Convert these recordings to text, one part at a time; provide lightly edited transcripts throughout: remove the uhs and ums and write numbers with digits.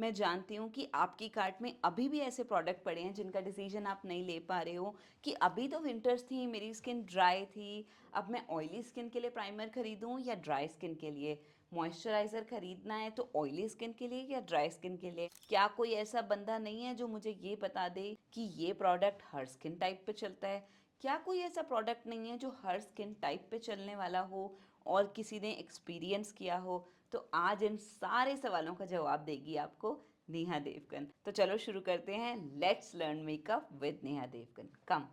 मैं जानती हूँ कि आपकी कार्ट में अभी भी ऐसे प्रोडक्ट पड़े हैं जिनका डिसीजन आप नहीं ले पा रहे हो कि अभी तो विंटर्स थी, मेरी स्किन ड्राई थी, अब मैं ऑयली स्किन के लिए प्राइमर खरीदूं या ड्राई स्किन के लिए। मॉइस्चराइज़र खरीदना है तो ऑयली स्किन के लिए या ड्राई स्किन के लिए। क्या कोई ऐसा बंदा नहीं है जो मुझे ये बता दे कि ये प्रोडक्ट हर स्किन टाइप पे चलता है? क्या कोई ऐसा प्रोडक्ट नहीं है जो हर स्किन टाइप पे चलने वाला हो और किसी ने एक्सपीरियंस किया हो? तो आज इन सारे सवालों का जवाब देगी आपको नेहा देवगन। तो चलो शुरू करते हैं। Let's learn makeup with Neha Devgan. Come.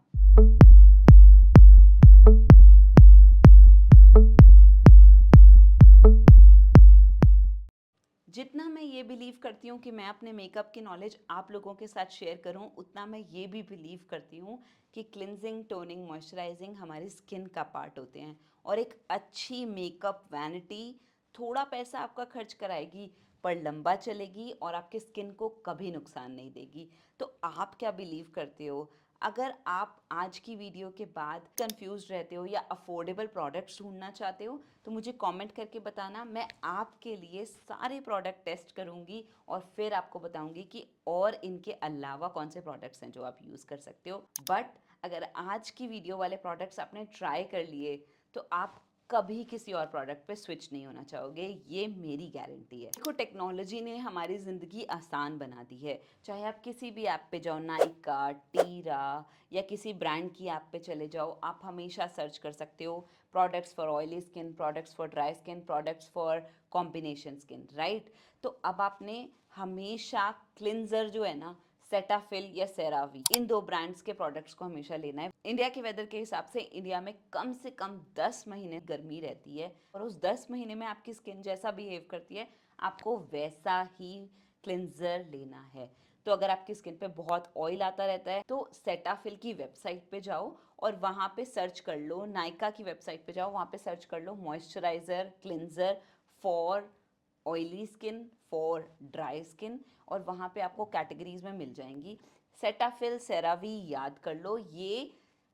जितना मैं ये बिलीव करती हूँ कि मैं अपने मेकअप की नॉलेज आप लोगों के साथ शेयर करूँ, उतना मैं ये भी बिलीव करती हूँ कि क्लिनजिंग, टोनिंग, मॉइस्चराइजिंग हमारी स्किन का पार्ट होते हैं। और एक अच्छी मेकअप वैनिटी थोड़ा पैसा आपका खर्च कराएगी पर लंबा चलेगी और आपकी स्किन को कभी नुकसान नहीं देगी। तो आप क्या बिलीव करते हो? अगर आप आज की वीडियो के बाद कंफ्यूज रहते हो या अफोर्डेबल प्रोडक्ट्स ढूंढना चाहते हो तो मुझे कमेंट करके बताना। मैं आपके लिए सारे प्रोडक्ट टेस्ट करूंगी और फिर आपको बताऊंगी कि और इनके अलावा कौन से प्रोडक्ट्स हैं जो आप यूज़ कर सकते हो। बट अगर आज की वीडियो वाले प्रोडक्ट्स आपने ट्राई कर लिए तो आप कभी किसी और प्रोडक्ट पे स्विच नहीं होना चाहोगे, ये मेरी गारंटी है। देखो, टेक्नोलॉजी ने हमारी ज़िंदगी आसान बना दी है। चाहे आप किसी भी ऐप पे जाओ, नाइका, टीरा या किसी ब्रांड की ऐप पे चले जाओ, आप हमेशा सर्च कर सकते हो products for oily skin, products for dry skin, products for combination skin, right? तो अब आपने हमेशा क्लिनजर जो है ना, सेटाफिल या सेरावी, इन दो ब्रांड्स के प्रोडक्ट्स को हमेशा लेना है। इंडिया के वेदर के हिसाब से इंडिया में कम से कम 10 महीने गर्मी रहती है और उस 10 महीने में आपकी स्किन जैसा बिहेव करती है, आपको वैसा ही क्लिनजर लेना है। तो अगर आपकी स्किन पे बहुत ऑयल आता रहता है तो सेटाफिल की वेबसाइट पे जाओ और वहाँ पे सर्च कर लो, नाइका की वेबसाइट पे जाओ, वहाँ पे सर्च कर लो moisturiser cleanser for oily skin, for dry skin, और वहाँ पे आपको कैटेगरीज में मिल जाएंगी। सेटाफिल, सेरावी याद कर लो, ये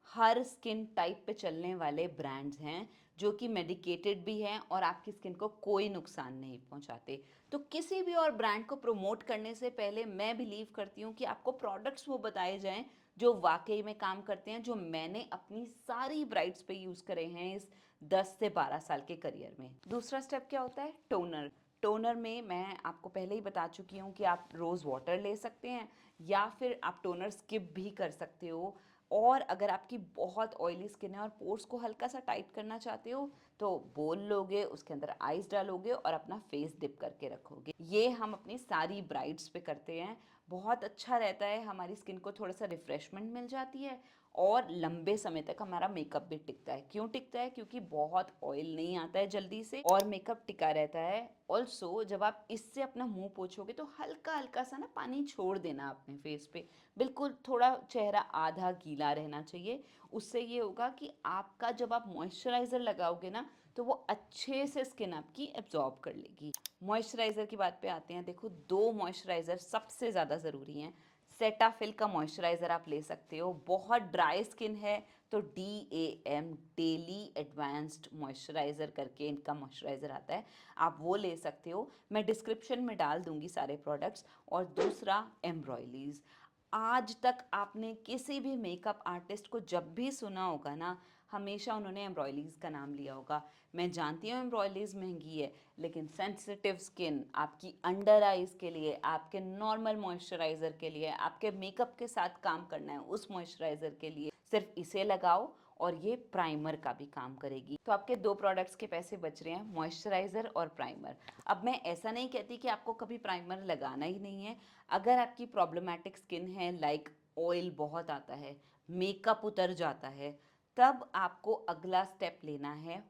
हर स्किन टाइप पे चलने वाले ब्रांड्स हैं जो कि मेडिकेटेड भी हैं और आपकी स्किन को कोई नुकसान नहीं पहुंचाते। तो किसी भी और ब्रांड को प्रमोट करने से पहले मैं बिलीव करती हूँ कि आपको प्रोडक्ट्स वो बताए जाएं जो वाकई में काम करते हैं, जो मैंने अपनी सारी ब्राइड्स पे यूज़ करे हैं इस 10 से 12 साल के करियर में। दूसरा स्टेप क्या होता है? टोनर। टोनर में मैं आपको पहले ही बता चुकी हूँ कि आप रोज़ वाटर ले सकते हैं या फिर आप टोनर स्किप भी कर सकते हो। और अगर आपकी बहुत ऑयली स्किन है और पोर्स को हल्का सा टाइट करना चाहते हो तो बोल लोगे, उसके अंदर आइस डालोगे और अपना फेस डिप करके रखोगे। ये हम अपनी सारी ब्राइड्स पे करते हैं। बहुत अच्छा रहता है, हमारी स्किन को थोड़ा सा रिफ्रेशमेंट मिल जाती है और लंबे समय तक हमारा मेकअप भी टिकता है। क्यों टिकता है? क्योंकि बहुत ऑयल नहीं आता है जल्दी से और मेकअप टिका रहता है। ऑल्सो जब आप इससे अपना मुंह पोछोगे तो हल्का हल्का सा ना पानी छोड़ देना अपने फेस पे, बिल्कुल थोड़ा चेहरा आधा गीला रहना चाहिए। उससे ये होगा कि आपका जब आप मॉइस्चराइज़र लगाओगे ना तो वो अच्छे से स्किन आपकी एब्जॉर्ब कर लेगी। मॉइस्चराइज़र की बात पे आते हैं। देखो, दो मॉइस्चराइज़र सबसे ज़्यादा ज़रूरी हैं। सेटाफिल का मॉइस्चराइज़र आप ले सकते हो। बहुत ड्राई स्किन है तो DAM, डेली एडवांस्ड मॉइस्चराइज़र करके इनका मॉइस्चराइज़र आता है, आप वो ले सकते हो। मैं डिस्क्रिप्शन में डाल दूंगी सारे प्रोडक्ट्स। और दूसरा, एम्ब्रॉयलीज। आज तक आपने किसी भी मेकअप आर्टिस्ट को जब भी सुना होगा ना, हमेशा उन्होंने एम्ब्रॉयलीज का नाम लिया होगा। मैं जानती हूँ एम्ब्रॉयलीज महंगी है, लेकिन सेंसिटिव स्किन, आपकी अंडर आइज के लिए, आपके नॉर्मल मॉइस्चराइज़र के लिए, आपके मेकअप के साथ काम करना है उस मॉइस्चराइज़र के लिए सिर्फ इसे लगाओ और ये प्राइमर का भी काम करेगी। तो आपके दो प्रोडक्ट्स के पैसे बच रहे हैं, मॉइस्चराइज़र और प्राइमर। अब मैं ऐसा नहीं कहती कि आपको कभी प्राइमर लगाना ही नहीं है। अगर आपकी प्रॉब्लमेटिक स्किन है, लाइक ऑयल बहुत आता है, मेकअप उतर जाता है, तब आपको अगला स्टेप लेना है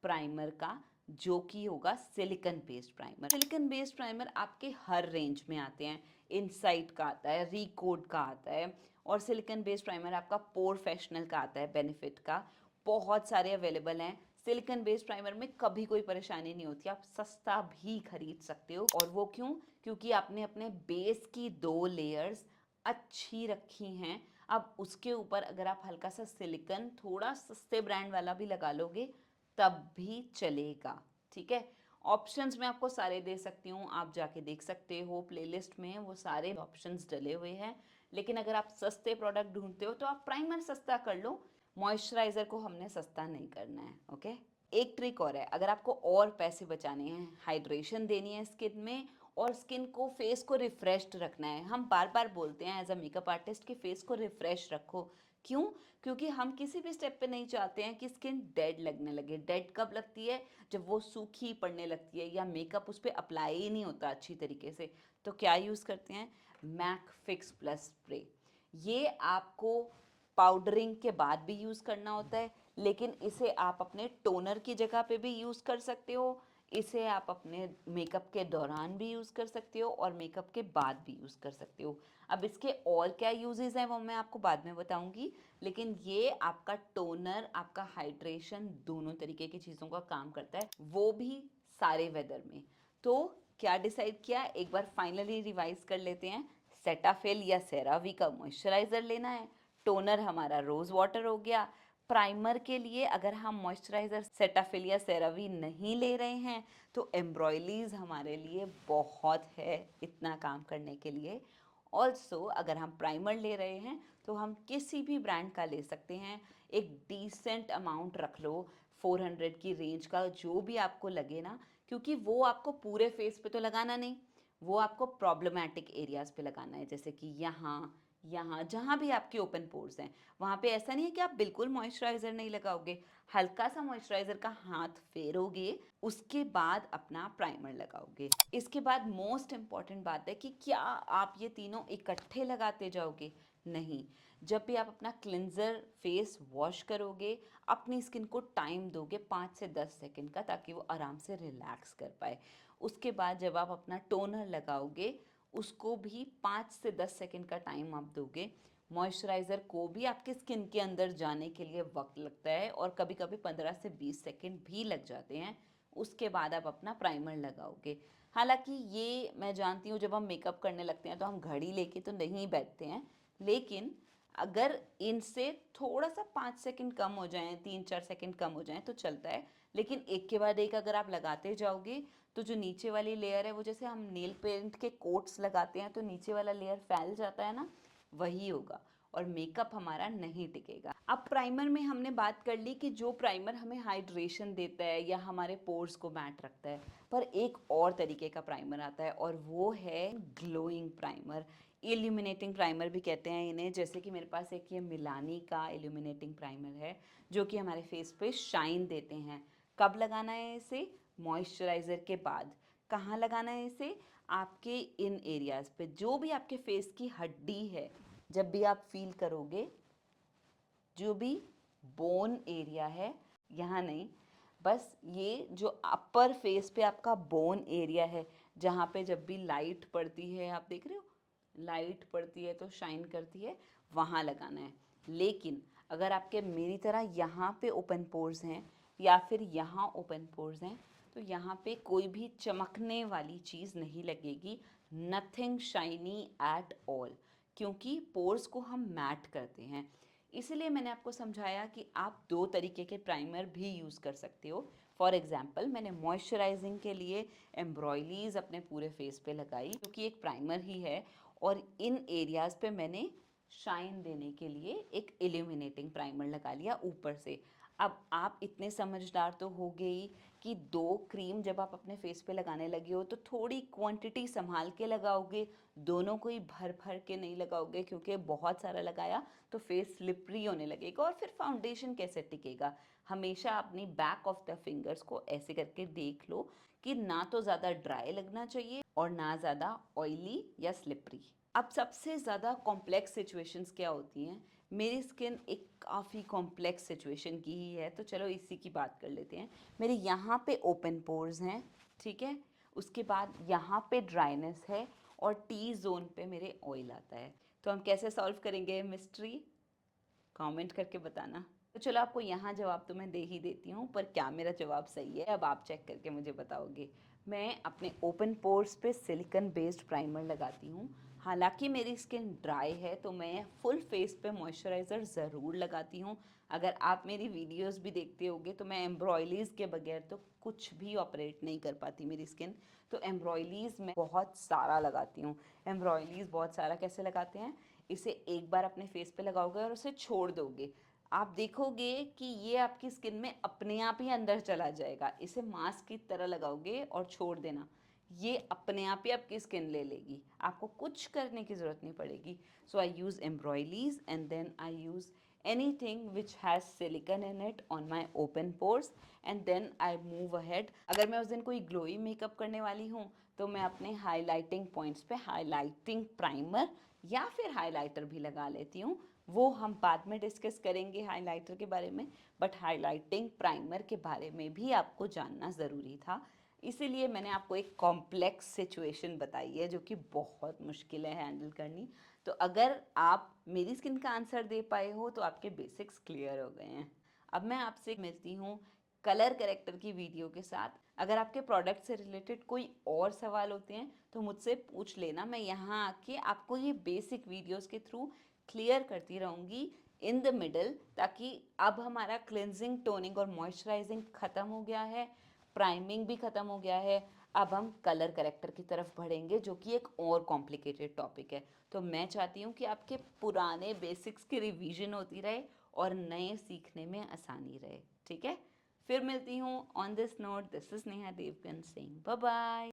प्राइमर का, जो कि होगा silicon based primer. Silicon based primer आपके हर रेंज में आते हैं। इनसाइट का आता है, रिकोड का आता है, और सिलिकन बेस्ड प्राइमर आपका प्रोफेशनल का आता है, बेनिफिट का। बहुत सारे अवेलेबल हैं। सिलिकन बेस्ड प्राइमर में कभी कोई परेशानी नहीं होती, आप सस्ता भी खरीद सकते हो। और वो क्यों? क्योंकि आपने अपने बेस की 2 लेयर्स अच्छी रखी हैं। अब उसके ऊपर अगर आप हल्का सा सिलिकन थोड़ा सस्ते ब्रांड वाला भी लगा लोगे तब भी चलेगा, ठीक है? ऑप्शंस मैं आपको सारे दे सकती हूँ, आप जाके देख सकते हो प्लेलिस्ट में, वो सारे ऑप्शंस डले हुए हैं। लेकिन अगर आप सस्ते प्रोडक्ट ढूंढते हो तो आप प्राइमर सस्ता कर लो, मॉइस्चराइज़र को हमने सस्ता नहीं करना है, ओके। एक ट्रिक और है, अगर आपको और पैसे बचाने हैं, हाइड्रेशन देनी है स्किन में और स्किन को, फेस को रिफ्रेश्ड रखना है। हम बार बार बोलते हैं एज अ मेकअप आर्टिस्ट कि फेस को रिफ्रेश रखो। क्यों? क्योंकि हम किसी भी स्टेप पे नहीं चाहते हैं कि स्किन डेड लगने लगे। डेड कब लगती है? जब वो सूखी पड़ने लगती है या मेकअप उस पर अप्लाई ही नहीं होता अच्छी तरीके से। तो क्या यूज़ करते हैं? Mac fix plus spray. ये आपको पाउडरिंग के बाद भी यूज़ करना होता है, लेकिन इसे आप अपने टोनर की जगह पे भी यूज़ कर सकते हो, इसे आप अपने मेकअप के दौरान भी यूज़ कर सकते हो और मेकअप के बाद भी यूज़ कर सकते हो। अब इसके और क्या यूजेस हैं वो मैं आपको बाद में बताऊंगी, लेकिन ये आपका टोनर, आपका हाइड्रेशन, दोनों तरीके की चीज़ों का काम करता है, वो भी सारे वेदर में। तो क्या डिसाइड किया, एक बार फाइनली रिवाइज कर लेते हैं। सेटाफिल या सेरावी का मॉइस्चराइज़र लेना है, टोनर हमारा रोज़ वाटर हो गया। प्राइमर के लिए अगर हम मॉइस्चराइज़र सेटाफिल या सेरावी नहीं ले रहे हैं तो एम्ब्रॉयलीज हमारे लिए बहुत है इतना काम करने के लिए। ऑल्सो अगर हम प्राइमर ले रहे हैं तो हम किसी भी ब्रांड का ले सकते हैं, एक डिसेंट अमाउंट रख लो, 400 की रेंज का जो भी आपको लगे ना, क्योंकि वो आपको पूरे फेस पे तो लगाना नहीं, वो आपको प्रॉब्लमैटिक एरियाज पे लगाना है, जैसे कि यहाँ यहाँ जहाँ भी आपके ओपन पोर्स हैं वहाँ पे। ऐसा नहीं है कि आप बिल्कुल मॉइस्चराइज़र नहीं लगाओगे, हल्का सा मॉइस्चराइज़र का हाथ फेरोगे, उसके बाद अपना प्राइमर लगाओगे। इसके बाद मोस्ट इम्पॉर्टेंट बात है कि क्या आप ये तीनों इकट्ठे लगाते जाओगे? नहीं। जब भी आप अपना क्लिंजर फेस वॉश करोगे, अपनी स्किन को टाइम दोगे 5 से 10 सेकंड का, ताकि वो आराम से रिलैक्स कर पाए। उसके बाद जब आप अपना टोनर लगाओगे उसको भी 5 से 10 सेकंड का टाइम आप दोगे। मॉइस्चराइज़र को भी आपके स्किन के अंदर जाने के लिए वक्त लगता है और कभी कभी 15 से 20 सेकंड भी लग जाते हैं। उसके बाद आप अपना प्राइमर लगाओगे। हालांकि ये मैं जानती हूँ, जब हम मेकअप करने लगते हैं तो हम घड़ी लेके तो नहीं बैठते हैं, लेकिन अगर इनसे थोड़ा सा 5 सेकंड कम हो जाएं, 3-4 सेकंड कम हो जाएं तो चलता है। लेकिन एक के बाद एक अगर आप लगाते जाओगे तो जो नीचे वाली लेयर है, वो जैसे हम नेल पेंट के कोट्स लगाते हैं तो नीचे वाला लेयर फैल जाता है ना, वही होगा और मेकअप हमारा नहीं टिकेगा। अब प्राइमर में हमने बात कर ली कि जो प्राइमर हमें हाइड्रेशन देता है या हमारे पोर्स को मैट रखता है, पर एक और तरीके का प्राइमर आता है और वो है ग्लोइंग प्राइमर। इल्यूमिनेटिंग प्राइमर भी कहते हैं इन्हें, जैसे कि मेरे पास एक ये मिलानी का इल्यूमिनेटिंग प्राइमर है जो कि हमारे फेस पे शाइन देते हैं। कब लगाना है इसे? मॉइस्चराइज़र के बाद। कहाँ लगाना है इसे? आपके इन एरियाज़ पे, जो भी आपके फेस की हड्डी है, जब भी आप फील करोगे, जो भी बोन एरिया है, यहाँ नहीं, बस ये जो अपर फेस पे आपका बोन एरिया है, जहाँ पे जब भी लाइट पड़ती है, आप देख रहे हो लाइट पड़ती है तो शाइन करती है, वहाँ लगाना है। लेकिन अगर आपके मेरी तरह यहाँ पे ओपन पोर्स हैं या फिर यहाँ ओपन पोर्स हैं तो यहाँ पे कोई भी चमकने वाली चीज़ नहीं लगेगी, नथिंग शाइनी एट ऑल, क्योंकि पोर्स को हम मैट करते हैं। इसीलिए मैंने आपको समझाया कि आप दो तरीके के प्राइमर भी यूज़ कर सकते हो। फॉर एग्जाम्पल, मैंने मॉइस्चराइजिंग के लिए एम्ब्रॉयलीज अपने पूरे फेस पे लगाई, जो कि एक प्राइमर ही है, और इन एरियाज़ पे मैंने शाइन देने के लिए एक इल्यूमिनेटिंग प्राइमर लगा लिया ऊपर से। अब आप इतने समझदार तो हो गई कि दो क्रीम जब आप अपने फेस पे लगाने लगे हो तो थोड़ी क्वांटिटी संभाल के लगाओगे, दोनों को ही भर भर के नहीं लगाओगे, क्योंकि बहुत सारा लगाया तो फेस स्लिपरी होने लगेगा और फिर फाउंडेशन कैसे टिकेगा। हमेशा अपनी बैक ऑफ द फिंगर्स को ऐसे करके देख लो कि ना तो ज़्यादा ड्राई लगना चाहिए और ना ज़्यादा ऑयली या स्लिपरी। अब सबसे ज़्यादा कॉम्प्लेक्स सिचुएशंस क्या होती हैं? मेरी स्किन एक काफ़ी कॉम्प्लेक्स सिचुएशन की ही है, तो चलो इसी की बात कर लेते हैं। मेरे यहाँ पे ओपन पोर्स हैं, ठीक है, उसके बाद यहाँ पे ड्राइनेस है और टी जोन पे मेरे ऑयल आता है। तो हम कैसे सॉल्व करेंगे मिस्ट्री? कमेंट करके बताना। तो चलो आपको यहाँ जवाब तो मैं दे ही देती हूँ, पर क्या मेरा जवाब सही है अब आप चेक करके मुझे बताओगे। मैं अपने ओपन पोर्स पे सिलिकॉन बेस्ड प्राइमर लगाती हूँ। हालांकि मेरी स्किन ड्राई है तो मैं फुल फेस पे मॉइस्चराइज़र ज़रूर लगाती हूँ। अगर आप मेरी वीडियोस भी देखते होगे तो मैं एम्ब्रॉयलीज़ के बगैर तो कुछ भी ऑपरेट नहीं कर पाती मेरी स्किन। तो एम्ब्रॉयलीज़ मैं बहुत सारा लगाती हूँ। एम्ब्रॉयलीज़ बहुत सारा कैसे लगाते हैं, इसे एक बार अपने फेस पे लगाओगे और उसे छोड़ दोगे, आप देखोगे कि ये आपकी स्किन में अपने आप ही अंदर चला जाएगा। इसे मास्क की तरह लगाओगे और छोड़ देना, ये अपने आप ही आपकी स्किन ले लेगी, आपको कुछ करने की ज़रूरत नहीं पड़ेगी। So I use Embryolisse and then I use anything which has silicone in it on my open pores and then I move ahead। अगर मैं उस दिन कोई ग्लोई मेकअप करने वाली हूँ तो मैं अपने हाइलाइटिंग पॉइंट्स पे हाइलाइटिंग प्राइमर या फिर हाइलाइटर भी लगा लेती हूँ। वो हम बाद में डिस्कस करेंगे हाइलाइटर के बारे में, बट हाइलाइटिंग प्राइमर के बारे में भी आपको जानना ज़रूरी था। इसीलिए मैंने आपको एक कॉम्प्लेक्स सिचुएशन बताई है जो कि बहुत मुश्किल है हैंडल करनी। तो अगर आप मेरी स्किन का आंसर दे पाए हो तो आपके बेसिक्स क्लियर हो गए हैं। अब मैं आपसे मिलती हूँ कलर करेक्टर की वीडियो के साथ। अगर आपके प्रोडक्ट से रिलेटेड कोई और सवाल होते हैं तो मुझसे पूछ लेना, मैं यहाँ आके आपको ये बेसिक वीडियोस के थ्रू क्लियर करती रहूँगी इन द मिडल, ताकि अब हमारा क्लिनजिंग, टोनिंग और मॉइस्चराइजिंग ख़त्म हो गया है, प्राइमिंग भी ख़त्म हो गया है। अब हम कलर करेक्टर की तरफ बढ़ेंगे जो कि एक और कॉम्प्लिकेटेड टॉपिक है। तो मैं चाहती हूँ कि आपके पुराने बेसिक्स की रिवीजन होती रहे और नए सीखने में आसानी रहे। ठीक है, फिर मिलती हूँ। On this note, this is Neha Devgan Singh, bye bye.